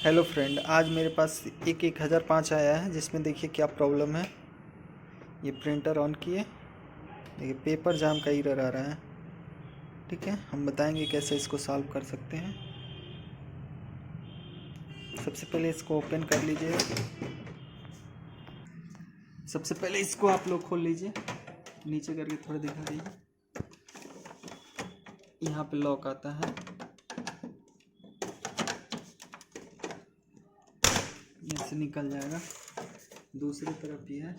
Hello friend, आज मेरे पास एक 1005 आया है जिसमें देखिए क्या प्रॉब्लम है। ये प्रिंटर ऑन किए, देखिए पेपर जाम का एरर आ रहा है। ठीक है, हम बताएंगे कैसे इसको सॉल्व कर सकते हैं। सबसे पहले इसको ओपन कर लीजिए। सबसे पहले इसको आप लोग खोल लीजिए, नीचे करके थोड़ा दिखा दीजिए। यहाँ पे लॉक आता है, ऐसे निकल जाएगा। दूसरी तरफ भी है,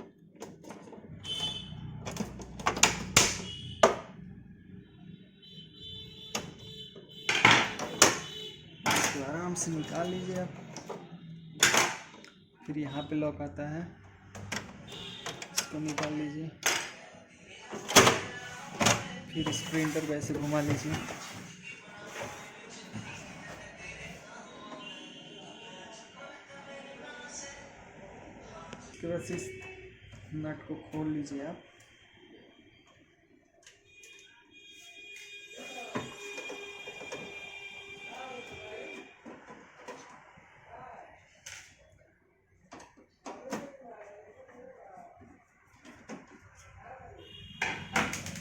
इसको आराम से निकाल लीजिए आप। फिर यहाँ पे लॉक आता है, इसको निकाल लीजिए। फिर इस प्रिंटर को ऐसे घुमा लीजिए। इसके बाद इस नट को खोल लीजिए आप।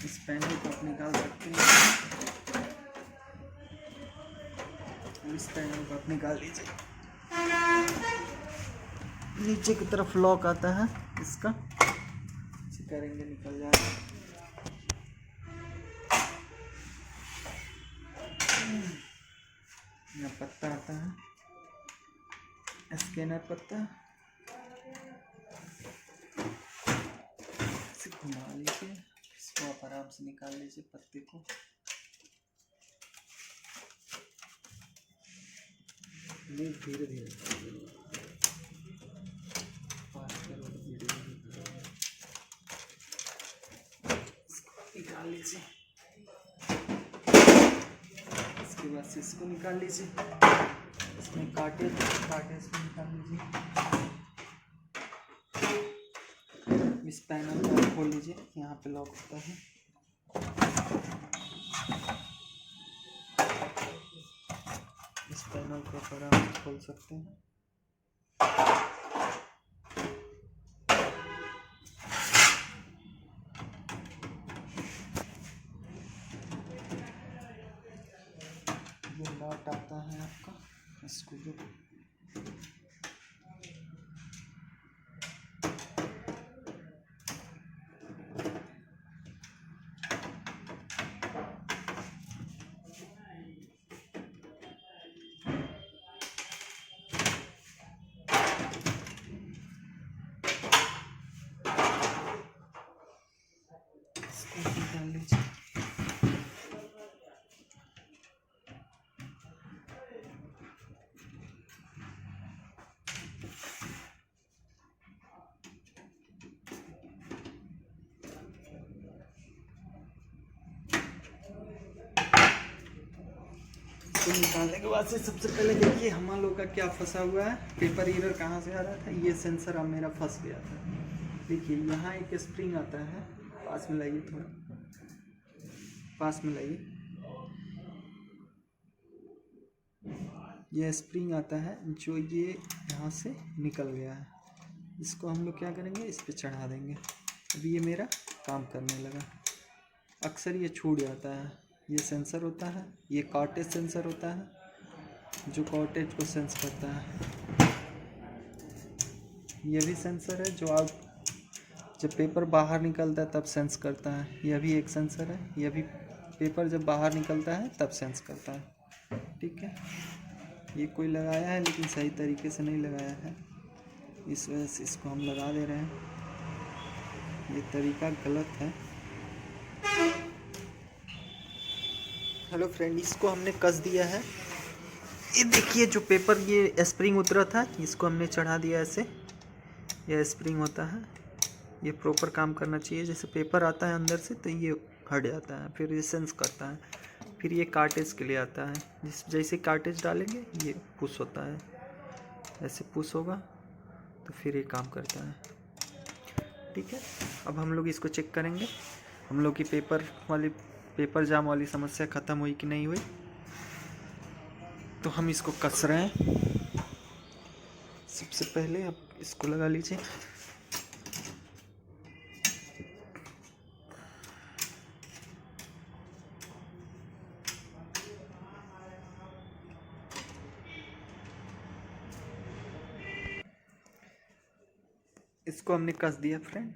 इस पैनल को आप निकाल सकते हैं, इस पैनल को आप निकाल लीजिए। नीचे की तरफ लॉक आता है इसका, इसे करेंगे निकल जाएगा। यहाँ पत्ता आता है, स्कैनर पत्ता, इसे घुमा लीजिए। इसको आप आराम से निकाल लीजिए पत्ते को। धीरे धीरे निकाल लीजिए। इसके बाद से इसको निकाल लीजिए, इसमें काटे इसको निकाल लीजिए। इस पैनल को खोल लीजिए, यहाँ पे लॉक होता है। इस पैनल को आराम से खोल सकते हैं। ये नट आता है आपका, इसको जो निकाल लीजिए। इसको निकालने के बाद से सबसे पहले देखिए हम लोग का क्या फंसा हुआ है। पेपर एरर कहाँ से आ रहा था, ये सेंसर अब मेरा फंस गया था। देखिए यहाँ एक स्प्रिंग आता है, पास में लाइए, थोड़ा पास में लाइए। ये स्प्रिंग आता है जो ये यहाँ से निकल गया है, इसको हम लोग क्या करेंगे, इस पे चढ़ा देंगे। अभी ये मेरा काम करने लगा। अक्सर ये छूट जाता है। ये सेंसर होता है, ये कॉर्टेज सेंसर होता है जो कॉर्टेज को सेंस करता है। ये भी सेंसर है जो आप जब पेपर बाहर निकलता है तब सेंस करता है। यह भी एक सेंसर है, यह भी पेपर जब बाहर निकलता है तब सेंस करता है। ठीक है, ये कोई लगाया है लेकिन सही तरीके से नहीं लगाया है, इस वजह से इसको हम लगा दे रहे हैं। ये तरीका गलत है। हेलो फ्रेंड, इसको हमने कस दिया है। ये देखिए जो पेपर ये स्प्रिंग उतरा था, इसको हमने चढ़ा दिया ऐसे। यह स्प्रिंग होता है, ये प्रॉपर काम करना चाहिए। जैसे पेपर आता है अंदर से तो ये हट जाता है, फिर ये सेंस करता है। फिर ये कार्टेज के लिए आता है, जैसे कार्टेज डालेंगे ये पुश होता है, ऐसे पुश होगा तो फिर ये काम करता है। ठीक है, अब हम लोग इसको चेक करेंगे हम लोग की पेपर जाम वाली समस्या ख़त्म हुई कि नहीं हुई। तो हम इसको कस रहे हैं। सबसे पहले आप इसको लगा लीजिए। इसको हमने कस दिया फ्रेंड,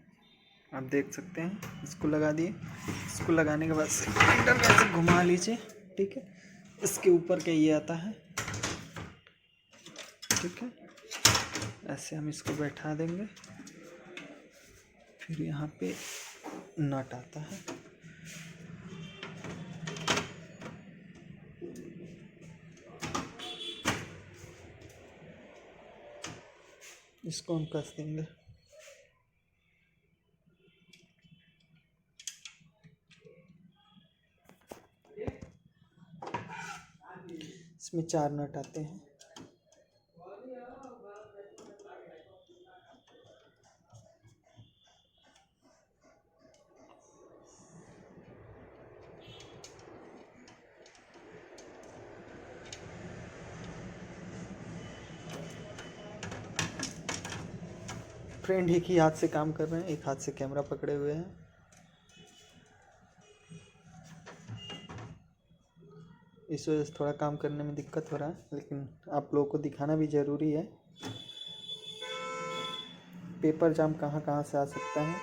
आप देख सकते हैं। इसको लगा दिए। इसको लगाने के बाद सिलेंडर में ऐसे घुमा लीजिए, ठीक है। इसके ऊपर का ये आता है, ठीक है। ऐसे हम इसको बैठा देंगे। फिर यहाँ पे नट आता है, इसको हम कस देंगे। इसमें 4 नट आते हैं। फ्रेंड एक ही हाथ से काम कर रहे हैं, एक हाथ से कैमरा पकड़े हुए हैं। इस वजह से थोड़ा काम करने में दिक्कत हो रहा है, लेकिन आप लोगों को दिखाना भी ज़रूरी है। पेपर जाम कहाँ कहाँ से आ सकता है।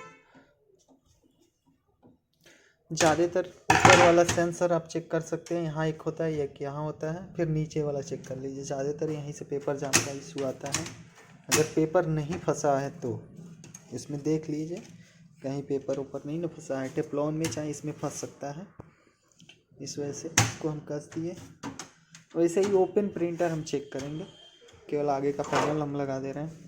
ज़्यादातर ऊपर वाला सेंसर आप चेक कर सकते हैं, यहाँ एक होता है, एक यहाँ होता है। फिर नीचे वाला चेक कर लीजिए, ज़्यादातर यहीं से पेपर जाम का इशू आता है। अगर पेपर नहीं फंसा है तो इसमें देख लीजिए कहीं पेपर ऊपर नहीं ना फंसा है। टेफ्लॉन में चाहे इसमें फंस सकता है, इस वजह से इसको हम कस दिए। वैसे ही ओपन प्रिंटर हम चेक करेंगे, केवल आगे का पैनल हम लगा दे रहे हैं।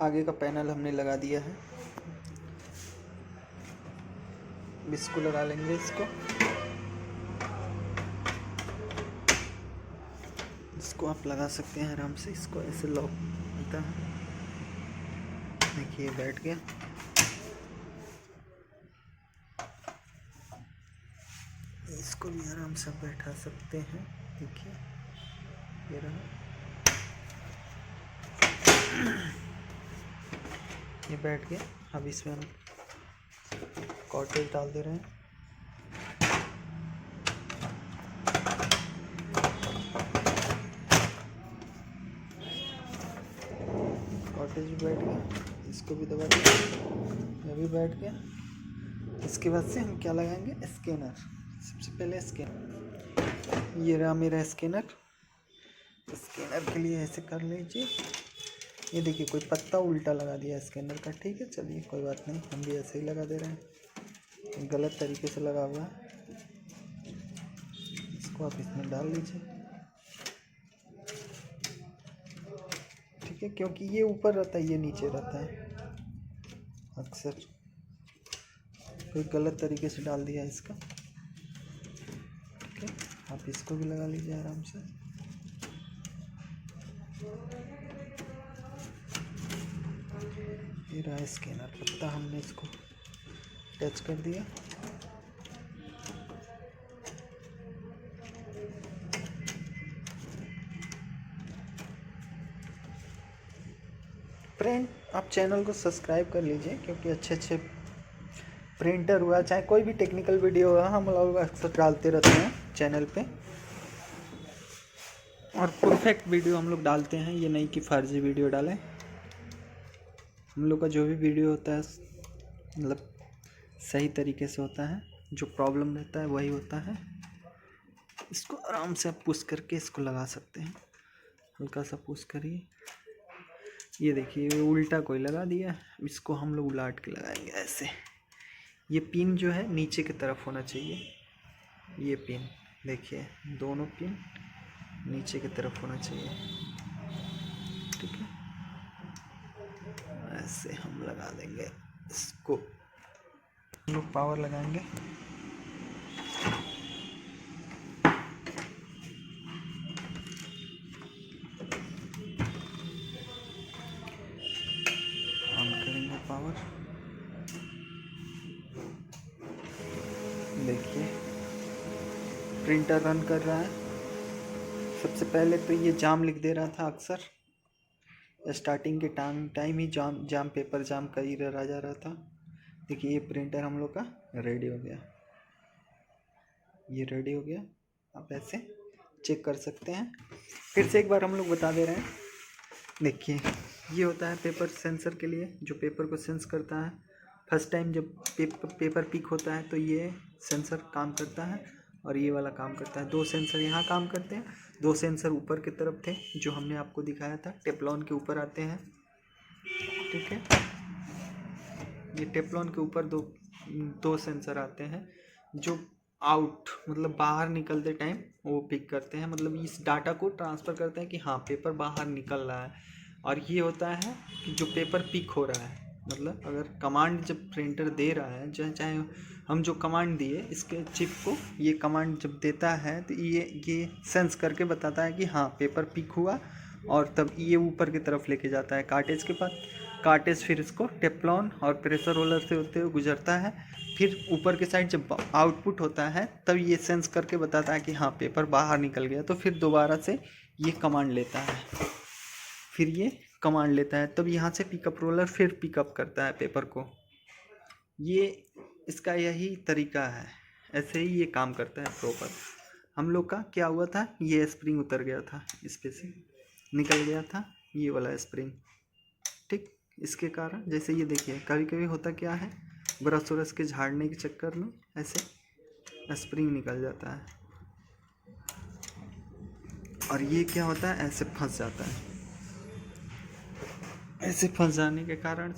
आगे का पैनल हमने लगा दिया है। इसको लगा लेंगे। इसको आप लगा सकते हैं आराम से। इसको ऐसे लॉक होता है, देखिए बैठ गया। इसको भी आराम से बैठा सकते हैं, देखिए ये रहा, ये बैठ गया। अब इसमें हम कॉटेज डाल दे रहे हैं। कॉटेज भी बैठ गया, इसको भी दबा दिया, ये भी बैठ गया। इसके बाद से हम क्या लगाएंगे, स्कैनर। सबसे पहले स्कैनर, ये रहा मेरा स्कैनर। स्कैनर के लिए ऐसे कर लीजिए। ये देखिए कोई पत्ता उल्टा लगा दिया स्कैनर का, ठीक है। चलिए कोई बात नहीं, हम भी ऐसे ही लगा दे रहे हैं। गलत तरीके से लगा हुआ है, इसको आप इसमें डाल लीजिए, ठीक है। क्योंकि ये ऊपर रहता है, ये नीचे रहता है अक्सर। कोई गलत तरीके से डाल दिया इसका, ठीक है। आप इसको भी लगा लीजिए आराम से। ये रहा स्कैनर पत्ता, हमने इसको टच कर दिया। फ्रेंड आप चैनल को सब्सक्राइब कर लीजिए, क्योंकि अच्छे अच्छे प्रिंटर हुआ, चाहे कोई भी टेक्निकल वीडियो हुआ, हम लोग अक्सर डालते रहते हैं चैनल पे। और परफेक्ट वीडियो हम लोग डालते हैं, ये नहीं कि फर्जी वीडियो डालें। हम लोग का जो भी वीडियो होता है मतलब सही तरीके से होता है, जो प्रॉब्लम रहता है वही होता है। इसको आराम से आप पुश करके इसको लगा सकते हैं, हल्का सा पुश करिए। ये देखिए उल्टा कोई लगा दिया, इसको हम लोग उलाट के लगाएंगे ऐसे। ये पिन जो है नीचे की तरफ होना चाहिए, ये पिन देखिए, दोनों पिन नीचे की तरफ होना चाहिए, ठीक है। ऐसे हम लगा देंगे इसको। हम लोग पावर लगाएंगे, प्रिंटर रन कर रहा है। सबसे पहले तो ये जाम लिख दे रहा था अक्सर, स्टार्टिंग के टाइम ही जाम पेपर जाम का एरर आ जा रहा था। देखिए ये प्रिंटर हम लोग का रेडी हो गया, ये रेडी हो गया। आप ऐसे चेक कर सकते हैं। फिर से एक बार हम लोग बता दे रहे हैं। देखिए ये होता है पेपर सेंसर के लिए, जो पेपर को सेंस करता है। फर्स्ट टाइम जब पेपर पिक होता है तो ये सेंसर काम करता है और ये वाला काम करता है। 2 सेंसर यहाँ काम करते हैं, 2 सेंसर ऊपर की तरफ थे जो हमने आपको दिखाया था, टेफ्लॉन के ऊपर आते हैं। ठीक है, ये टेफ्लॉन के ऊपर दो सेंसर आते हैं जो आउट मतलब बाहर निकलते टाइम वो पिक करते हैं, मतलब इस डाटा को ट्रांसफ़र करते हैं कि हाँ पेपर बाहर निकल रहा है। और ये होता है कि जो पेपर पिक हो रहा है, मतलब अगर कमांड जब प्रिंटर दे रहा है, चाहे हम जो कमांड दिए इसके चिप को, ये कमांड जब देता है तो ये सेंस करके बताता है कि हाँ पेपर पिक हुआ, और तब ये ऊपर की तरफ लेके जाता है कार्टेज के पास। कार्टेज फिर इसको टेफ्लॉन और प्रेशर रोलर से होते हुए गुजरता है। फिर ऊपर के साइड जब आउटपुट होता है तब ये सेंस करके बताता है कि हाँ पेपर बाहर निकल गया, तो फिर दोबारा से ये कमांड लेता है, फिर ये कमांड लेता है, तब यहाँ से पिकअप रोलर फिर पिकअप करता है पेपर को। ये इसका यही तरीका है, ऐसे ही ये काम करता है प्रॉपर। हम लोग का क्या हुआ था, ये स्प्रिंग उतर गया था, इस पे से निकल गया था ये वाला स्प्रिंग। ठीक, इसके कारण जैसे ये देखिए कभी कभी होता क्या है, ब्रश व्रश के झाड़ने के चक्कर में ऐसे स्प्रिंग निकल जाता है और ये क्या होता है ऐसे फंस जाता है। ऐसे फंस जाने के कारण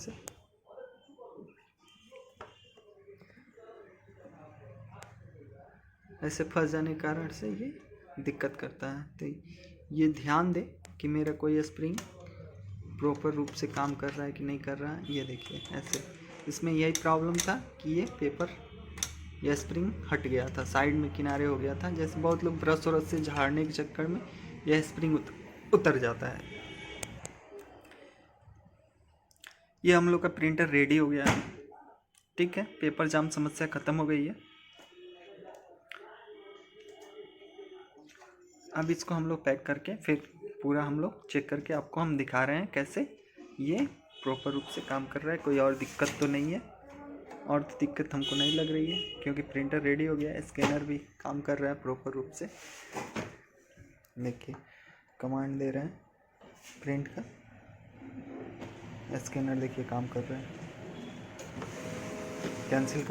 से ये दिक्कत करता है। तो ये ध्यान दे कि मेरा कोई स्प्रिंग प्रॉपर रूप से काम कर रहा है कि नहीं कर रहा है। ये देखिए ऐसे इसमें यही प्रॉब्लम था कि ये स्प्रिंग हट गया था, साइड में किनारे हो गया था। जैसे बहुत लोग ब्रश व्रश से झाड़ने के चक्कर में यह स्प्रिंग उतर जाता है। ये हम लोग का प्रिंटर रेडी हो गया है। ठीक है, पेपर जाम समस्या ख़त्म हो गई है। अब इसको हम लोग पैक करके फिर पूरा हम लोग चेक करके आपको हम दिखा रहे हैं कैसे ये प्रॉपर रूप से काम कर रहा है। कोई और दिक्कत तो नहीं है, और तो दिक्कत हमको नहीं लग रही है क्योंकि प्रिंटर रेडी हो गया है, स्कैनर भी काम कर रहा है प्रॉपर रूप से। देखिए कमांड दे रहे हैं प्रिंट का, स्कैनर देखिए काम कर रहा है। कैंसिल कर